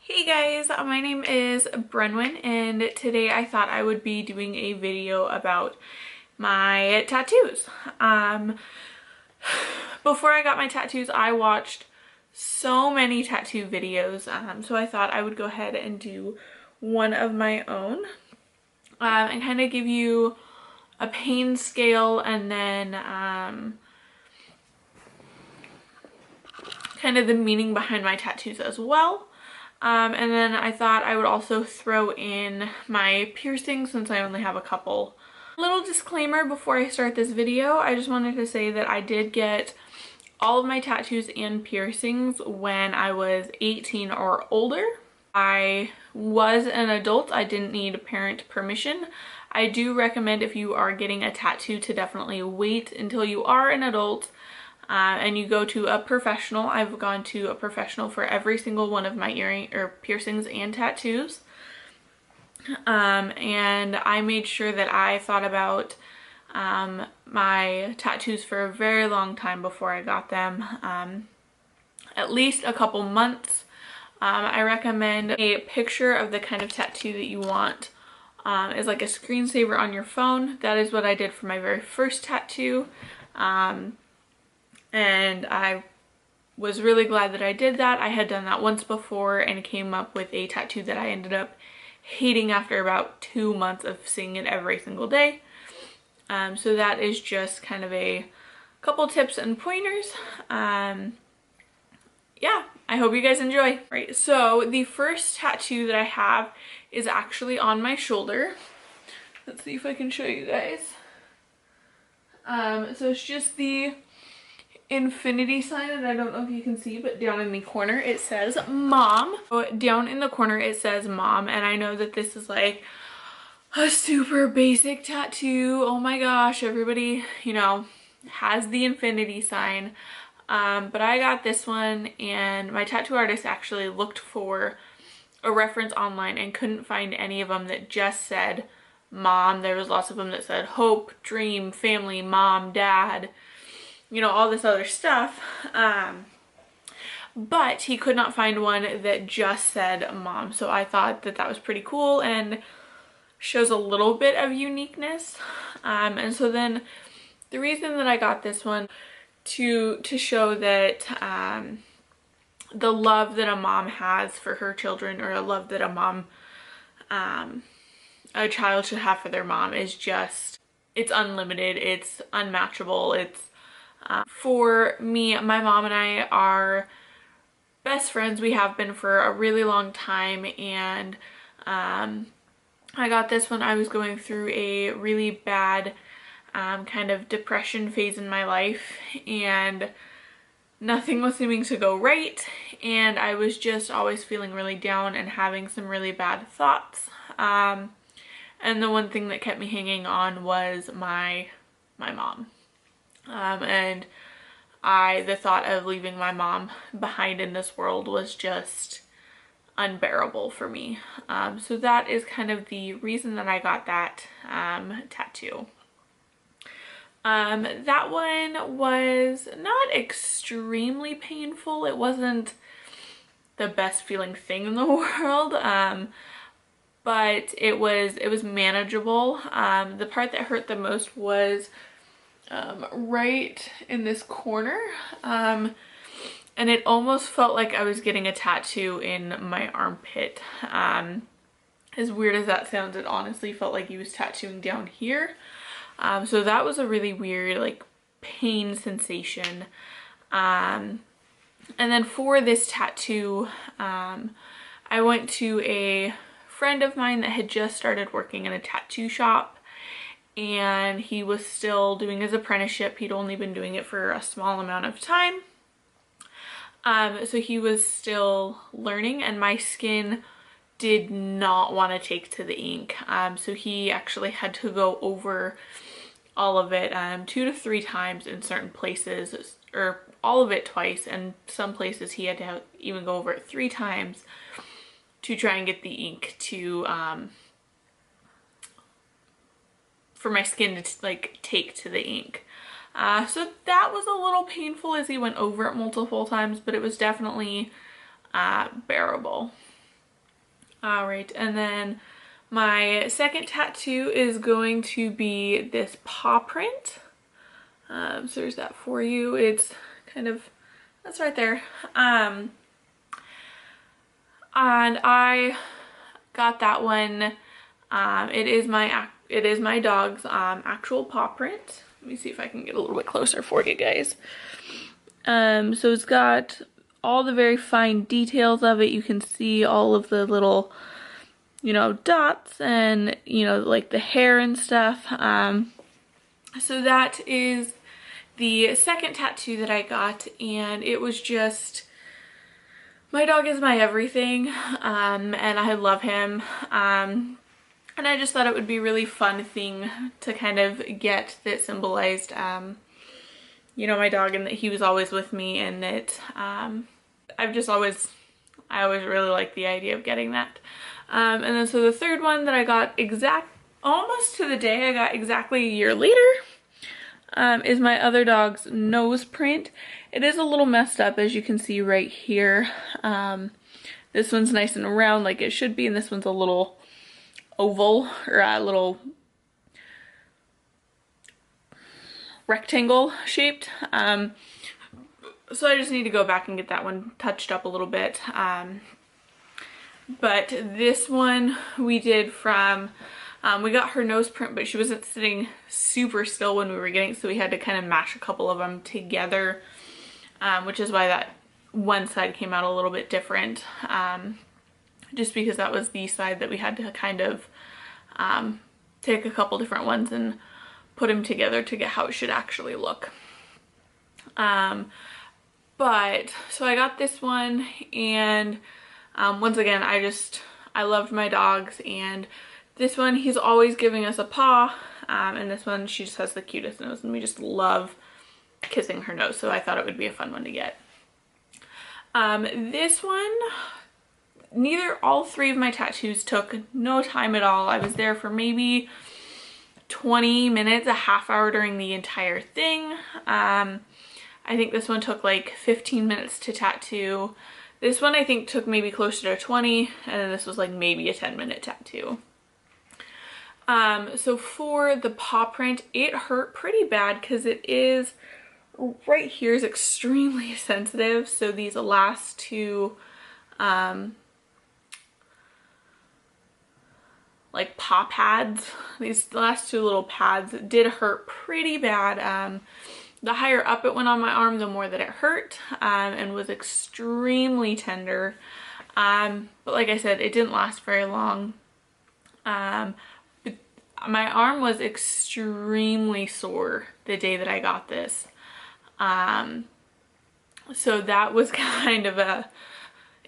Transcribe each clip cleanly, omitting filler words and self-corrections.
Hey guys, my name is Brenwyn and today I thought I would be doing a video about my tattoos. Before I got my tattoos, I watched so many tattoo videos, so I thought I would go ahead and do one of my own and kind of give you a pain scale and then kind of the meaning behind my tattoos as well. And then I thought I would also throw in my piercings since I only have a couple. Little disclaimer before I start this video, I just wanted to say that I did get all of my tattoos and piercings when I was 18 or older. I was an adult, I didn't need parent permission. I do recommend if you are getting a tattoo to definitely wait until you are an adult and you go to a professional. I've gone to a professional for every single one of my piercings and tattoos. And I made sure that I thought about my tattoos for a very long time before I got them. At least a couple months. I recommend a picture of the kind of tattoo that you want is like a screensaver on your phone. That is what I did for my very first tattoo. And I was really glad that I did that. I had done that once before and came up with a tattoo that I ended up hating after about 2 months of seeing it every single day. So that is just kind of a couple tips and pointers. Yeah, I hope you guys enjoy. Right, so the first tattoo that I have is actually on my shoulder. Let's see if I can show you guys. So it's just the infinity sign, and I don't know if you can see, but down in the corner it says mom. So down in the corner it says mom, and I know that this is like a super basic tattoo. Oh my gosh, everybody, you know, has the infinity sign. But I got this one and my tattoo artist actually looked for a reference online and couldn't find any of them that just said mom. There was lots of them that said hope, dream, family, mom, dad, you know, all this other stuff. But he could not find one that just said mom. So I thought that that was pretty cool and shows a little bit of uniqueness. And so then the reason that I got this one to show that the love that a mom has for her children, or a love that a child should have for their mom, is just, it's unlimited, it's unmatchable. It's for me, my mom and I are best friends. We have been for a really long time, and I got this when I was going through a really bad kind of depression phase in my life, and nothing was seeming to go right, and I was just always feeling really down and having some really bad thoughts. And the one thing that kept me hanging on was my mom. And the thought of leaving my mom behind in this world was just unbearable for me. So that is kind of the reason that I got that tattoo. That one was not extremely painful. It wasn't the best feeling thing in the world, but it was manageable. The part that hurt the most was right in this corner, and it almost felt like I was getting a tattoo in my armpit. As weird as that sounds, it honestly felt like he was tattooing down here. So that was a really weird, like, pain sensation. And then for this tattoo, I went to a friend of mine that had just started working in a tattoo shop, and he was still doing his apprenticeship. He'd only been doing it for a small amount of time. So he was still learning, and my skin did not want to take to the ink. So he actually had to go over all of it 2 to 3 times in certain places, or all of it twice, and some places he had to even go over it 3 times to try and get the ink to for my skin to like take to the ink. So that was a little painful as he went over it multiple times, but it was definitely bearable. All right, and then my second tattoo is going to be this paw print. So there's that for you. It's kind of, that's right there. And I got that one. It is my dog's actual paw print. Let me see if I can get a little bit closer for you guys. So it's got all the very fine details of it. You can see all of the little, you know, dots and, you know, like the hair and stuff. So that is the second tattoo that I got, and it was just, my dog is my everything, and I love him, and I just thought it would be a really fun thing to kind of get that symbolized, you know, my dog, and that he was always with me, and that I always really liked the idea of getting that. And then so the third one that I got almost to the day, I got exactly a year later, is my other dog's nose print. It is a little messed up, as you can see right here. This one's nice and round like it should be, and this one's a little oval, or a little rectangle shaped. So I just need to go back and get that one touched up a little bit. But this one we did from, we got her nose print, but she wasn't sitting super still when we were getting it, so we had to kind of mash a couple of them together, which is why that one side came out a little bit different, just because that was the side that we had to kind of take a couple different ones and put them together to get how it should actually look. But so I got this one, and once again, I loved my dogs, and this one, he's always giving us a paw, and this one, she just has the cutest nose, and we just love kissing her nose, so I thought it would be a fun one to get. This one, all three of my tattoos took no time at all. I was there for maybe 20 minutes, a half hour during the entire thing. I think this one took like 15 minutes to tattoo. This one I think took maybe closer to 20, and then this was like maybe a 10-minute tattoo. So for the paw print, it hurt pretty bad because it is, right here is extremely sensitive. So these last two, like paw pads, these last two little pads did hurt pretty bad. The higher up it went on my arm, the more that it hurt, and was extremely tender. But like I said, it didn't last very long. But my arm was extremely sore the day that I got this. So that was kind of an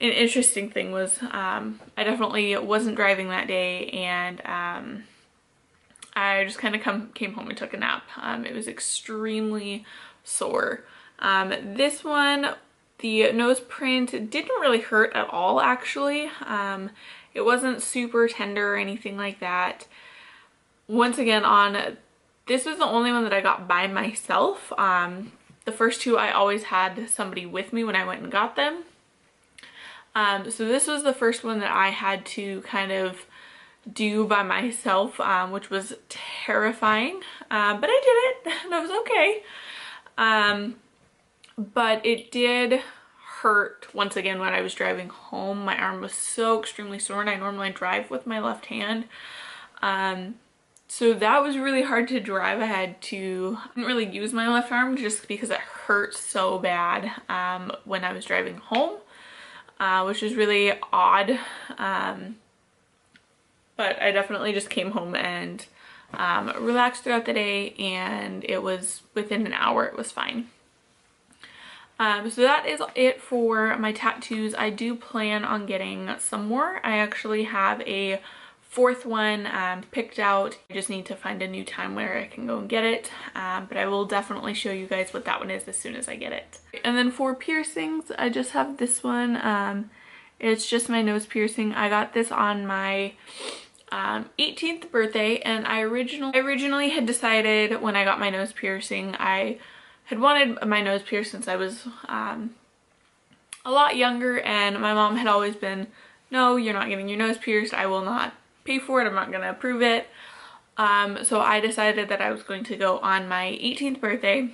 interesting thing. Was I definitely wasn't driving that day, and I just kind of came home and took a nap. It was extremely sore. This one, the nose print didn't really hurt at all, actually. It wasn't super tender or anything like that. Once again, this was the only one that I got by myself. The first two I always had somebody with me when I went and got them. So this was the first one that I had to kind of do by myself, which was terrifying, but I did it and it was okay. But it did hurt once again when I was driving home. My arm was so extremely sore, and I normally drive with my left hand. So that was really hard to drive. I didn't really use my left arm just because it hurt so bad when I was driving home, which is really odd. But I definitely just came home and relaxed throughout the day, and it was within an hour, it was fine. So that is it for my tattoos. I do plan on getting some more. I actually have a fourth one picked out. I just need to find a new time where I can go and get it, but I will definitely show you guys what that one is as soon as I get it. And then for piercings, I just have this one. It's just my nose piercing. I got this on my 18th birthday, and I originally had decided when I got my nose piercing, I had wanted my nose pierced since I was a lot younger, and my mom had always been no, you're not getting your nose pierced. I will not pay for it. I'm not going to approve it. So I decided that I was going to go on my 18th birthday,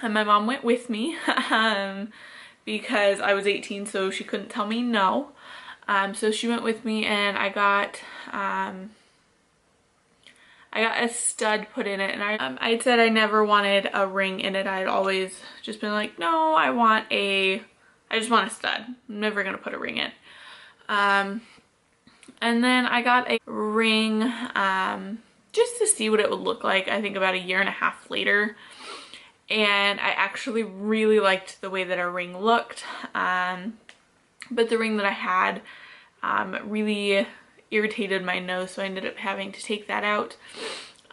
and my mom went with me because I was 18, so she couldn't tell me no. So she went with me, and I got a stud put in it, and I'd said I never wanted a ring in it. I'd always just been like, no, I just want a stud. I'm never gonna put a ring in. And then I got a ring just to see what it would look like, I think about a year and a half later. And I actually really liked the way that a ring looked. But the ring that I had really irritated my nose, so I ended up having to take that out.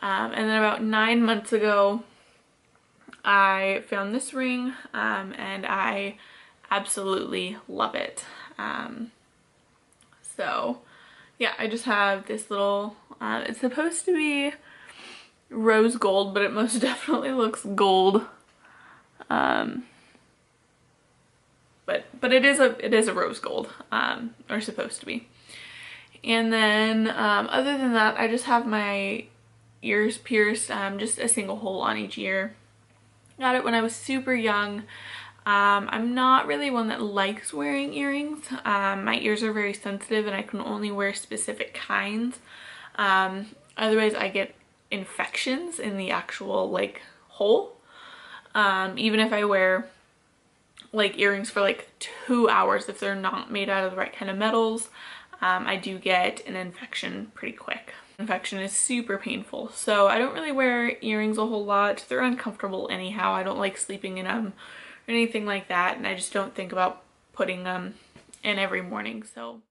And then about 9 months ago, I found this ring, and I absolutely love it. So yeah, I just have this little, it's supposed to be rose gold, but it most definitely looks gold. But it is a rose gold, or supposed to be. And then other than that, I just have my ears pierced, just a single hole on each ear. Got it when I was super young. I'm not really one that likes wearing earrings. My ears are very sensitive, and I can only wear specific kinds. Otherwise I get infections in the actual like hole. Even if I wear like earrings for like 2 hours, if they're not made out of the right kind of metals, I do get an infection pretty quick. Infection is super painful, so I don't really wear earrings a whole lot. They're uncomfortable anyhow. I don't like sleeping in them or anything like that, and I just don't think about putting them in every morning. So